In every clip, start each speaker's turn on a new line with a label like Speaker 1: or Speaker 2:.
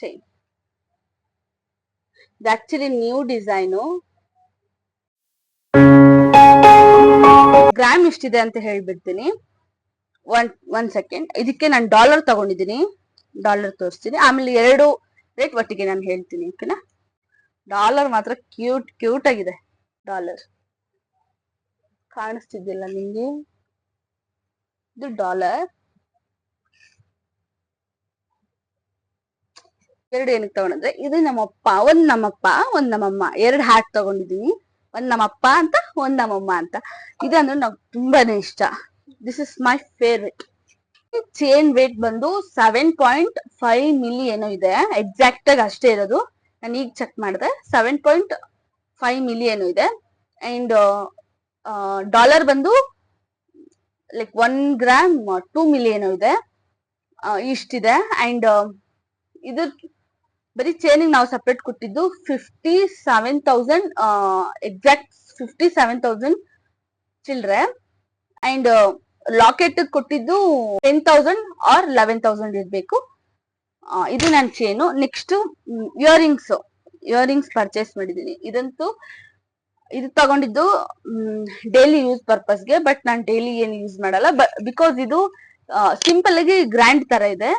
Speaker 1: Chain. ಇದು actually new design. Gram ಎಷ್ಟಿದೆ ಅಂತ ಹೇಳ್ಬಿಡ್ತೀನಿ. One second. ಇದಕ್ಕೆ ನಾನು ಡಾಲರ್ ತಗೊಂಡಿದ್ದೀನಿ, ಡಾಲರ್ ತೋರಿಸ್ತೀನಿ, ಆಮೇಲೆ ಎರಡು ರೇಟ್ ಒಟ್ಟಿಗೆ ನಾನು ಹೇಳ್ತೀನಿ. ಓಕೆನಾ? ಡಾಲರ್ ಮಾತ್ರ ಕ್ಯೂಟ್ ಆಗಿದೆ. ಡಾಲರ್ ಕಾಣಿಸ್ತಿದ್ದಿಲ್ಲ ನಿಮ್ಗೆ? ಇದು ಡಾಲರ್. ಎರಡು ಏನಕ್ಕೆ ತಗೊಂಡ್ರೆ, ಇದು ನಮ್ಮಪ್ಪ, ಒಂದ್ ನಮ್ಮಮ್ಮ, ಎರಡು ಹ್ಯಾಟ್ ತಗೊಂಡಿದೀನಿ. ಒಂದ್ ನಮ್ಮಪ್ಪ ಅಂತ, ಒಂದ್ ನಮ್ಮಮ್ಮ ಅಂತ. ಇದಂದ್ರೆ ನಂಗೆ ತುಂಬಾನೇ ಇಷ್ಟ. This is my favourite. Chain weight ಬಂದು 7.5 ಮಿಲಿ ಏನೋ ಇದೆ, ಎಕ್ಸಾಕ್ಟ್ ಆಗಿ ಅಷ್ಟೇ ಇರೋದು. ನಾನು ಈಗ ಚೆಕ್ ಮಾಡಿದೆ, 7.5 ಮಿಲಿ ಏನೋ ಇದೆ. ಅಂಡ್ ಡಾಲರ್ ಬಂದು ಲೈಕ್ 1 ಗ್ರಾಮ್ 2 ಮಿಲಿ ಏನೋ ಇದೆ, ಇಷ್ಟಿದೆ. ಅಂಡ್ ಇದು ಬರೀ ಚೈನಿಗೆ ನಾವು ಸಪ್ರೇಟ್ ಕೊಟ್ಟಿದ್ದು 57,000, ಎಕ್ಸಾಕ್ಟ್ 57,000 ಚಿಲ್ಡ್ರೆ. ಅಂಡ್ ಲಾಕೆಟ್ ಕೊಟ್ಟಿದ್ದು 10,000 ಆರ್ 11,000 ಇರ್ಬೇಕು. ಇದು ನನ್ನ ಚೈನು. ನೆಕ್ಸ್ಟ್ ಇಯರಿಂಗ್ಸ್ ಪರ್ಚೇಸ್ ಮಾಡಿದೀನಿ. ಇದು ತಗೊಂಡಿದ್ದು ಡೈಲಿ ಯೂಸ್ ಪರ್ಪಸ್ಗೆ, ಬಟ್ ನಾನು ಡೈಲಿ ಏನು ಯೂಸ್ ಮಾಡಲ್ಲ, ಬಿಕಾಸ್ ಇದು ಸಿಂಪಲ್ ಆಗಿ ಗ್ರ್ಯಾಂಡ್ ತರ ಇದೆ.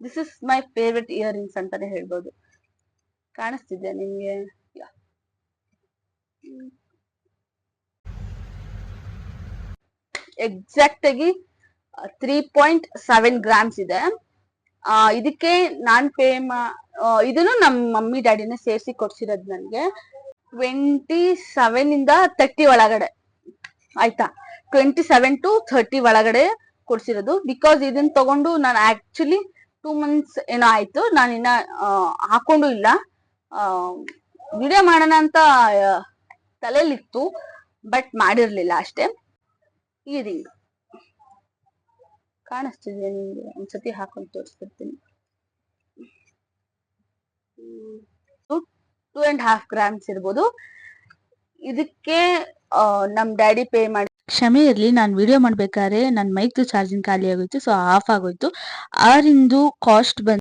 Speaker 1: This is my favourite earrings ಅಂತಾನೆ ಹೇಳ್ಬೋದು. ಕಾಣಿಸ್ತಿದ್ಯಾ ನಿಮ್ಗೆ? ಎಕ್ಸಾಕ್ಟ್ ಆಗಿ 3.7 ಗ್ರಾಮ್ಸ್ ಇದೆ. ಇದಕ್ಕೆ ನಾನ್ ಇದನ್ನು ನಮ್ಮ ಮಮ್ಮಿ ಡ್ಯಾಡಿನ ಸೇರಿಸಿ ಕೊಡ್ಸಿರೋದು ನನಗೆ. 27 ಇಂದ 30 ಒಳಗಡೆ, ಆಯ್ತಾ? 27 to 30 ಒಳಗಡೆ ಕೊಡ್ಸಿರೋದು. ಬಿಕಾಸ್ ಇದನ್ನ ತಗೊಂಡು ನಾನು ಆಕ್ಚುಲಿ 2 months ಏನೋ ಆಯ್ತು, ನಾನಿನ್ನ ಹಾಕೊಂಡು ಇಲ್ಲ. ವಿಡಿಯೋ ಮಾಡೋಣ ಅಂತ ತಲೆಯಲ್ಲಿತ್ತು, ಬಟ್ ಮಾಡಿರ್ಲಿಲ್ಲ ಅಷ್ಟೇ. ಇಯರಿಂಗ್ ಕಾಣಿಸ್ತಿದ್ಯಾ ನಿಮ್ಗೆ? ಒಂದ್ಸತಿ ಹಾಕೊಂಡು ತೋರಿಸ್ತಿರ್ತೀನಿ. 2.5 ಗ್ರಾಮ್ಸ್ ಇರ್ಬೋದು. ಇದಕ್ಕೆ ನಮ್ ಡ್ಯಾಡಿ ಪೇ ಮಾಡಿ, ಕ್ಷಮೆ ಇರ್ಲಿ, ನಾನು ವಿಡಿಯೋ ಮಾಡ್ಬೇಕಾದ್ರೆ ನನ್ನ ಮೈಕ್ ಚಾರ್ಜಿಂಗ್ ಖಾಲಿ ಆಗೋಯ್ತು, ಸೊ ಆಫ್ ಆಗೋಯ್ತು. ಆರಿಂದು ಕಾಸ್ಟ್ ಬಂದು